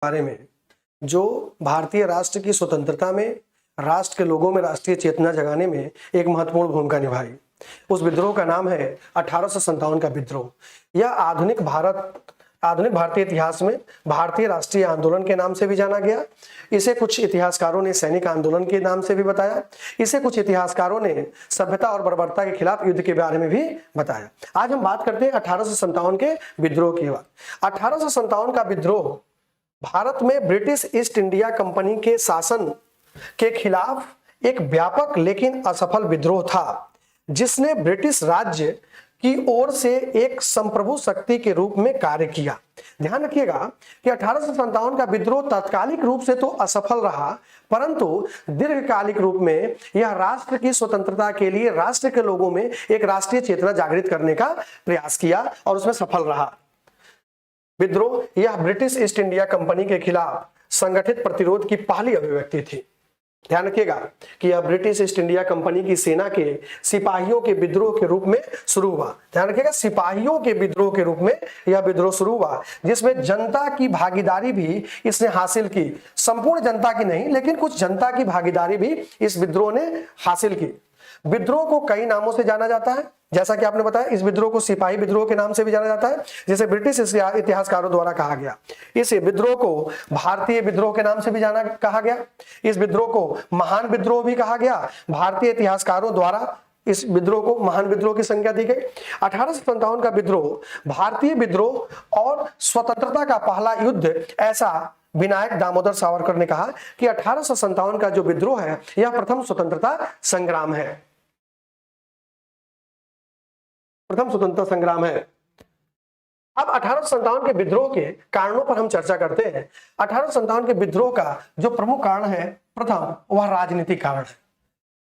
बारे में जो भारतीय राष्ट्र की स्वतंत्रता में, राष्ट्र के लोगों में राष्ट्रीय चेतना जगाने में एक महत्वपूर्ण भूमिका निभाई। उस विद्रोह का नाम है 1857 का विद्रोह। यह आधुनिक भारतीय इतिहास में भारतीय राष्ट्रीय आंदोलन के नाम से भी जाना गया। इसे कुछ इतिहासकारों ने सैनिक आंदोलन के नाम से भी बताया। इसे कुछ इतिहासकारों ने सभ्यता और बर्बरता के खिलाफ युद्ध के बारे में भी बताया। आज हम बात करते हैं 1857 के विद्रोह की। 1857 का विद्रोह भारत में ब्रिटिश ईस्ट इंडिया कंपनी के शासन के खिलाफ एक व्यापक लेकिन असफल विद्रोह था, जिसने ब्रिटिश राज्य की ओर से एक संप्रभु शक्ति के रूप में कार्य किया। ध्यान रखिएगा कि 1857 का विद्रोह तात्कालिक रूप से तो असफल रहा, परंतु दीर्घकालिक रूप में यह राष्ट्र की स्वतंत्रता के लिए राष्ट्र के लोगों में एक राष्ट्रीय चेतना जागृत करने का प्रयास किया और उसमें सफल रहा। विद्रोह यह ब्रिटिश ईस्ट इंडिया कंपनी के खिलाफ संगठित प्रतिरोध की पहली अभिव्यक्ति थी। ध्यान रखिएगा कि यह ब्रिटिश ईस्ट इंडिया कंपनी की सेना के सिपाहियों के विद्रोह के रूप में शुरू हुआ। ध्यान रखिएगा, सिपाहियों के विद्रोह के रूप में यह विद्रोह शुरू हुआ, जिसमें जनता की भागीदारी भी इसने हासिल की। संपूर्ण जनता की नहीं, लेकिन कुछ जनता की भागीदारी भी इस विद्रोह ने हासिल की। विद्रोह को कई नामों से जाना जाता है, जैसा कि आपने बताया। इस विद्रोह को सिपाही विद्रोह के नाम से भी जाना जाता है, जिसे ब्रिटिश इतिहासकारों द्वारा कहा गया। इस विद्रोह को भारतीय विद्रोह के नाम से भी कहा गया। इस विद्रोह को महान विद्रोह भी कहा गया। भारतीय इतिहासकारों द्वारा इस विद्रोह को महान विद्रोह की संज्ञा दी गई। 1857 का विद्रोह भारतीय विद्रोह और स्वतंत्रता का पहला युद्ध, ऐसा विनायक दामोदर सावरकर ने कहा कि 1857 का जो विद्रोह है यह प्रथम स्वतंत्रता संग्राम है। प्रथम स्वतंत्रता संग्राम है। अब 1857 के विद्रोह के कारणों पर हम चर्चा करते हैं। 1857 के विद्रोह का जो प्रमुख कारण है, प्रथम वह राजनीतिक कारण है।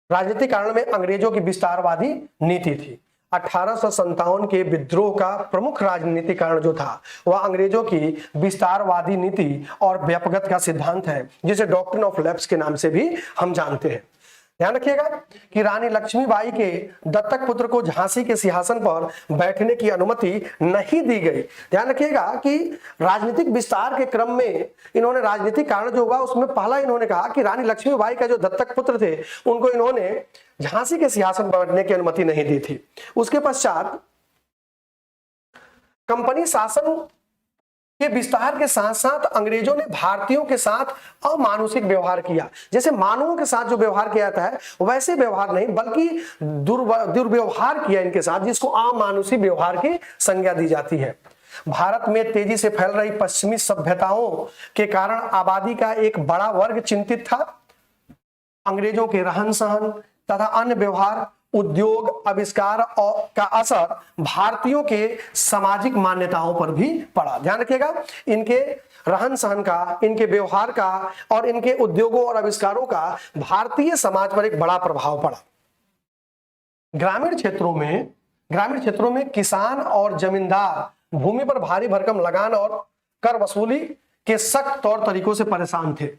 राजनीतिक कारण में अंग्रेजों की विस्तारवादी नीति थी। 1857 के विद्रोह का प्रमुख राजनीतिक कारण जो था वह अंग्रेजों की विस्तारवादी नीति और व्यापकता का सिद्धांत है, जिसे डॉक्ट्रिन ऑफ लैप्स के नाम से भी हम जानते हैं। ध्यान रखिएगा कि रानी लक्ष्मीबाई के दत्तक पुत्र को झांसी के सिंहासन पर बैठने की अनुमति नहीं दी गई। ध्यान रखिएगा कि राजनीतिक विस्तार के क्रम में इन्होंने राजनीतिक कारण जो हुआ उसमें पहला इन्होंने कहा कि रानी लक्ष्मीबाई का जो दत्तक पुत्र थे उनको इन्होंने झांसी के सिंहासन पर बैठने की अनुमति नहीं दी थी। उसके पश्चात कंपनी शासन के विस्तार के साथ साथ अंग्रेजों ने भारतीयों के साथ अमानुषिक व्यवहार किया। जैसे मानवों के साथ जो व्यवहार किया जाता है वैसे व्यवहार नहीं, बल्कि दुर्व्यवहार किया इनके साथ, जिसको अमानुषिक व्यवहार की संज्ञा दी जाती है। भारत में तेजी से फैल रही पश्चिमी सभ्यताओं के कारण आबादी का एक बड़ा वर्ग चिंतित था। अंग्रेजों के रहन सहन तथा अन्य व्यवहार, उद्योग, आविष्कार का असर भारतीयों के सामाजिक मान्यताओं पर भी पड़ा। ध्यान रखिएगा, इनके रहन सहन का, इनके व्यवहार का और इनके उद्योगों और आविष्कारों का भारतीय समाज पर एक बड़ा प्रभाव पड़ा। ग्रामीण क्षेत्रों में किसान और जमींदार भूमि पर भारी भरकम लगान और कर वसूली के सख्त तौर तरीकों से परेशान थे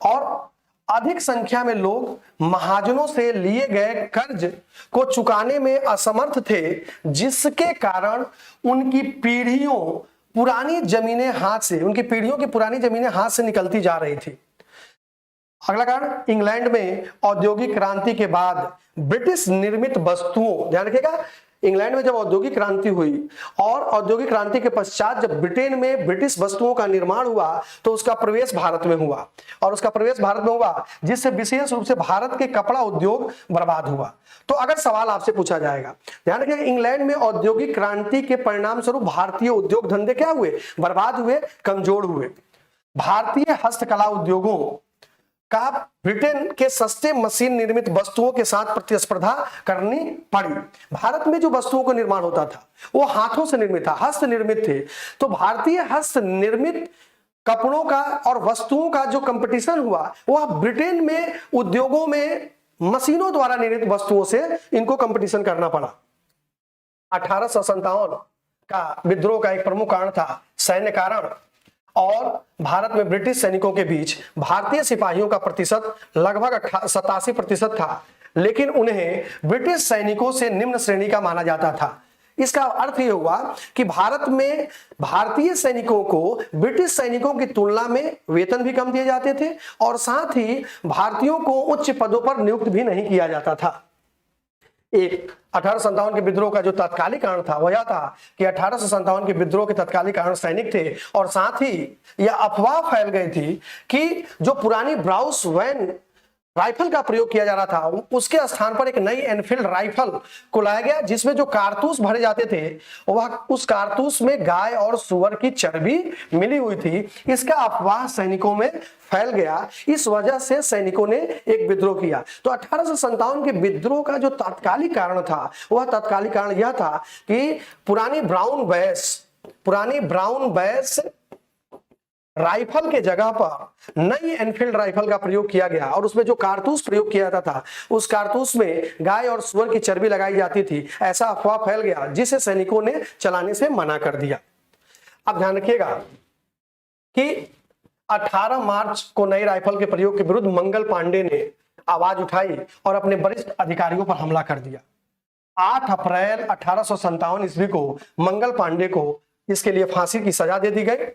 और अधिक संख्या में लोग महाजनों से लिए गए कर्ज को चुकाने में असमर्थ थे, जिसके कारण उनकी पीढ़ियों की पुरानी जमीनें हाथ से निकलती जा रही थी। अगला कारण, इंग्लैंड में औद्योगिक क्रांति के बाद ब्रिटिश निर्मित वस्तुओं, ध्यान रखिएगा, इंग्लैंड में जब औद्योगिक क्रांति हुई और औद्योगिक क्रांति के पश्चात जब ब्रिटेन में ब्रिटिश वस्तुओं का निर्माण हुआ तो उसका प्रवेश भारत में हुआ, और उसका प्रवेश भारत में हुआ जिससे विशेष रूप से भारत के कपड़ा उद्योग बर्बाद हुआ। तो अगर सवाल आपसे पूछा जाएगा, ध्यान रखिएगा, इंग्लैंड में औद्योगिक क्रांति के परिणाम स्वरूप भारतीय उद्योग धंधे क्या हुए? बर्बाद हुए, कमजोर हुए। भारतीय हस्तकला उद्योगों का ब्रिटेन के सस्ते मशीन निर्मित वस्तुओं के साथ प्रतिस्पर्धा करनी पड़ी। भारत में जो वस्तुओं का निर्माण होता था वो हाथों से निर्मित था, हस्त निर्मित थे। तो भारतीय हस्त निर्मित कपड़ों का और वस्तुओं का जो कंपटीशन हुआ वह ब्रिटेन में उद्योगों में मशीनों द्वारा निर्मित वस्तुओं से इनको कंपटीशन करना पड़ा। 1857 का विद्रोह का एक प्रमुख कारण था सैन्य कारण, और भारत में ब्रिटिश सैनिकों के बीच भारतीय सिपाहियों का प्रतिशत लगभग 87% था, लेकिन उन्हें ब्रिटिश सैनिकों से निम्न श्रेणी का माना जाता था। इसका अर्थ ये हुआ कि भारत में भारतीय सैनिकों को ब्रिटिश सैनिकों की तुलना में वेतन भी कम दिए जाते थे और साथ ही भारतीयों को उच्च पदों पर नियुक्त भी नहीं किया जाता था। एक 1857 के विद्रोह का जो तात्कालिक कारण था वह यह था कि 1857 के विद्रोह के तात्कालिक कारण सैनिक थे और साथ ही यह अफवाह फैल गई थी कि जो पुरानी ब्राउस वैन राइफल का प्रयोग किया जा रहा था उसके स्थान पर एक नई एनफील्ड राइफल को लाया गया जिसमें जो कारतूस भरे जाते थे वह उस कारतूस में गाय और सुअर की चर्बी मिली हुई थी। इसका अफवाह सैनिकों में फैल गया, इस वजह से सैनिकों ने एक विद्रोह किया। तो 1857 के विद्रोह का जो तात्कालिक कारण था वह तात्कालिक कारण यह था कि पुरानी ब्राउन बैस राइफल के जगह पर नई एनफील्ड राइफल का प्रयोग किया गया और उसमें जो कारतूस प्रयोग किया जाता था उस कारतूस में गाय और सुअर की चर्बी लगाई जाती थी। ऐसा अफवाह फैल गया जिसे सैनिकों ने चलाने से मना कर दिया। अब ध्यान रखिएगा कि 18 मार्च को नई राइफल के प्रयोग के विरुद्ध मंगल पांडे ने आवाज उठाई और अपने वरिष्ठ अधिकारियों पर हमला कर दिया। 8 अप्रैल 1857 ईस्वी को मंगल पांडे को इसके लिए फांसी की सजा दे दी गई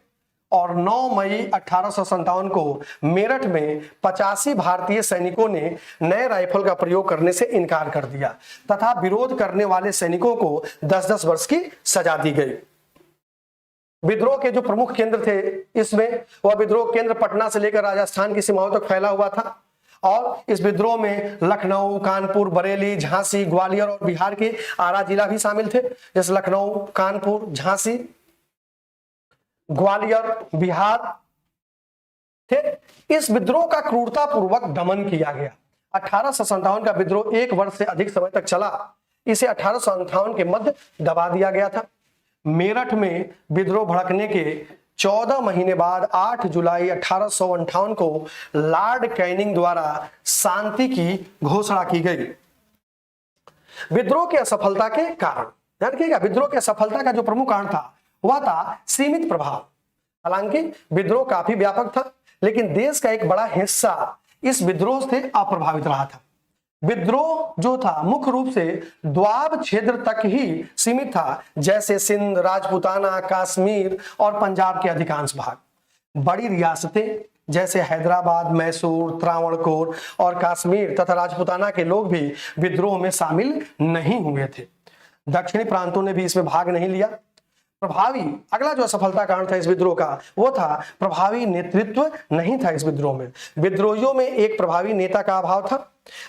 और 9 मई 1857 को मेरठ में 85 भारतीय सैनिकों ने नए राइफल का प्रयोग करने से इनकार कर दिया तथा विरोध करने वाले सैनिकों को 10-10 वर्ष की सजा दी गई। विद्रोह के जो प्रमुख केंद्र थे इसमें वह विद्रोह केंद्र पटना से लेकर राजस्थान की सीमाओं तक फैला हुआ था और इस विद्रोह में लखनऊ, कानपुर, बरेली, झांसी, ग्वालियर और बिहार के आरा जिला भी शामिल थे। जैसे लखनऊ, कानपुर, झांसी, ग्वालियर, बिहार थे। इस विद्रोह का क्रूरतापूर्वक दमन किया गया। 1857 का विद्रोह 1 वर्ष से अधिक समय तक चला। इसे 1857 के मध्य दबा दिया गया था। मेरठ में विद्रोह भड़कने के 14 महीने बाद 8 जुलाई 1858 को लॉर्ड कैनिंग द्वारा शांति की घोषणा की गई। विद्रोह की असफलता के कारण, ध्यान रखिएगा, विद्रोह की असफलता का जो प्रमुख कारण था वह था सीमित प्रभाव। हालांकि विद्रोह काफी व्यापक था लेकिन देश का एक बड़ा हिस्सा इस विद्रोह से अप्रभावित रहा था। विद्रोह जो था मुख्य रूप से द्वाब क्षेत्र तक ही सीमित था, जैसे सिंध, राजपूताना, कश्मीर और पंजाब के अधिकांश भाग। बड़ी रियासतें जैसे हैदराबाद, मैसूर, त्रावणकोर और कश्मीर तथा राजपूताना के लोग भी विद्रोह में शामिल नहीं हुए थे। दक्षिणी प्रांतों ने भी इसमें भाग नहीं लिया। प्रभावी, अगला जो असफलता कारण था इस विद्रोह का वो था प्रभावी नेतृत्व नहीं था इस विद्रोह में। विद्रोहियों में एक प्रभावी नेता का अभाव था।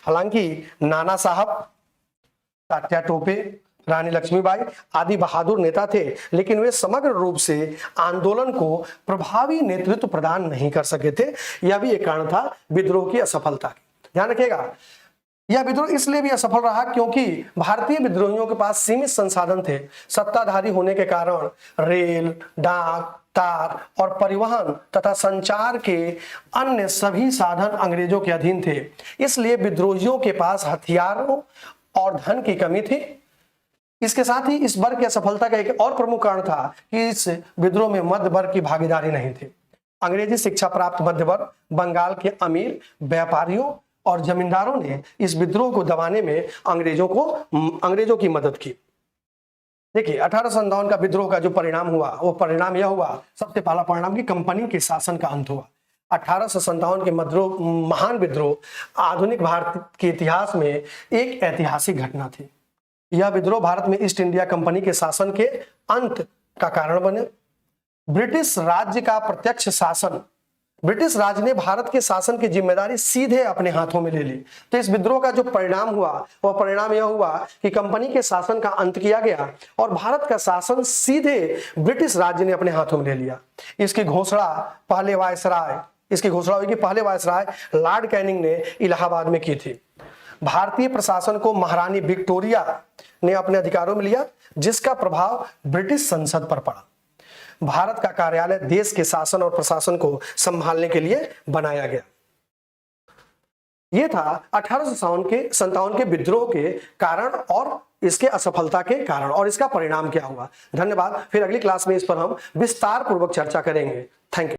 हालांकि नाना साहब, तात्या टोपे, रानी लक्ष्मीबाई आदि बहादुर नेता थे लेकिन वे समग्र रूप से आंदोलन को प्रभावी नेतृत्व प्रदान नहीं कर सके थे। यह भी एक कारण था विद्रोह की असफलता की। ध्यान रखिएगा, यह विद्रोह इसलिए भी असफल रहा क्योंकि भारतीय विद्रोहियों के पास सीमित संसाधन थे। सत्ताधारी होने के कारण रेल, डाक, तार और परिवहन तथा संचार के अन्य सभी साधन अंग्रेजों के अधीन थे। इसलिए विद्रोहियों के पास हथियारों और धन की कमी थी। इसके साथ ही इस वर्ग की असफलता का एक और प्रमुख कारण था कि इस विद्रोह में मध्य वर्ग की भागीदारी नहीं थी। अंग्रेजी शिक्षा प्राप्त मध्य वर्ग, बंगाल के अमीर व्यापारियों और जमींदारों ने इस विद्रोह को दबाने में अंग्रेजों की मदद की। देखिए 1857 का विद्रोह का जो परिणाम हुआ वो परिणाम यह हुआ, सबसे पहला परिणाम कि कंपनी के शासन का अंत हुआ। 1857 के महान विद्रोह आधुनिक भारत के इतिहास में एक ऐतिहासिक घटना थी। यह विद्रोह भारत में ईस्ट इंडिया कंपनी के शासन के अंत का कारण बने। ब्रिटिश राज्य का प्रत्यक्ष शासन, ब्रिटिश राज ने भारत के शासन की जिम्मेदारी सीधे अपने हाथों में ले ली। तो इस विद्रोह का जो परिणाम हुआ वह परिणाम यह हुआ कि कंपनी के शासन का अंत किया गया और भारत का शासन सीधे ब्रिटिश राज्य ने अपने हाथों में ले लिया। इसकी घोषणा पहले वायसराय लॉर्ड कैनिंग ने इलाहाबाद में की थी। भारतीय प्रशासन को महारानी विक्टोरिया ने अपने अधिकारों में लिया, जिसका प्रभाव ब्रिटिश संसद पर पड़ा। भारत का कार्यालय देश के शासन और प्रशासन को संभालने के लिए बनाया गया। यह था 1857 के विद्रोह के कारण और इसके असफलता के कारण और इसका परिणाम क्या हुआ। धन्यवाद। फिर अगली क्लास में इस पर हम विस्तार पूर्वक चर्चा करेंगे। Thank you.